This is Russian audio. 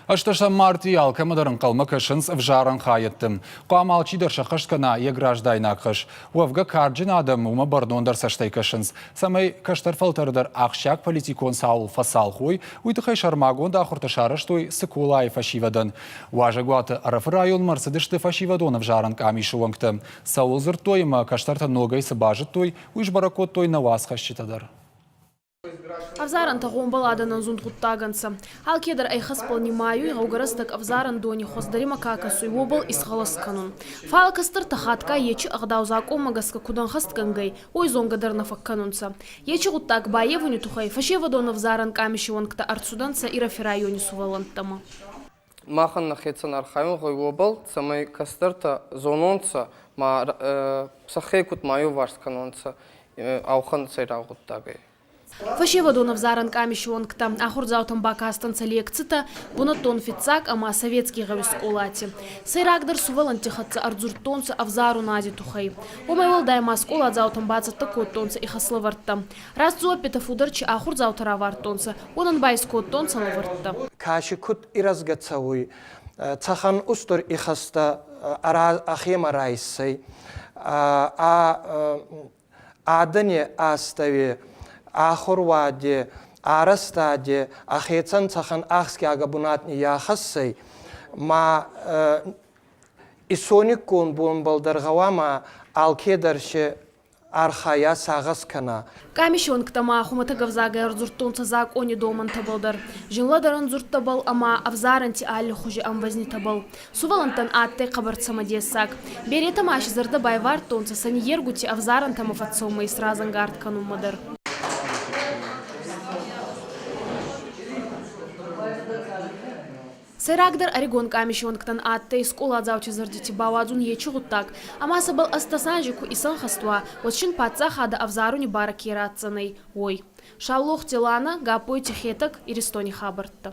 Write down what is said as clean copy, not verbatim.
Ашташа марти алкамадарың қалмы кышынс вжарың қайыттым. Қуамал чидыршы қышкана еграждайна қыш. Уавға карджин адам ума бардондар саштай кышынс. Самай кыштар фалтардар ақшак политикон саул фасал хуй, уйтықай шармагон да құртышарыш той сыкулай фашивадан. Уажа гуаты араф район марсадышты фашивадона вжарың камишуангты. Саул зыр тойма кыштарта ногай сыбажыт той, уйш баракот той навасқа щитадар. Авзаран тағуын баладынан зунд ғуттағансы. Ал кедір айхас полнимаю и ғаугарыстық авзаран дони хоздары макака суйвобыл исхалас канун. Файл кастыр тахатка ечі ағдаузак омагаска кудан хаст кангай, ой зонгадар нафак канунца. Ечі ғуттақ байевуни тухай, фашевадон авзаран камишеванкта арцуданца и рафирайони суваланттама. Махан нахецан архайон ғойвобыл, самай кастырта зононца, ма сахекут маю варс канунца, аухан сайра ғуттағай. Фашевадонов заран камишеванкта ахурзаутан бакастан лекцита бунатон фицак ама советский гавис олати. Сайрагдар сувалан тихатца ардзуртонца авзару нади тухай. Омайвал даймас оладзаутан бацата коттонца и хаславарта. Раз зуапета фударчи ахурзаутара вартонца, онан байс коттонца лаварта. Кашикут иразгацауи, цахан устор и хаста ахема райсай, адане астави, Ахурваде, Арастаде, Ахецан цахан ахски агабунатни яхассай, ма исоник кон бомбалдаргавама алкедарше архая сагаскана. Камишеванкта ма ахумата гавзага арзуртонца зак они доман табалдар. Жинладаран зуртабал ама авзаранти али хужи амвазни табал. Сувалантан атте қабарцама десак. Берета маши зарда байвартонца сани ергути авзаранта мафатсома и сразан гарткану мадар. Сайрагдар Орегон камишеванктан атте скола заучи зардити бавадзун ечи гуттак. Ама сабал астасанжику исан хаства, отчин паца хада авзару не баракирацанай. Ой. Шаллох телана, гапой тихетак и рестони хабарта.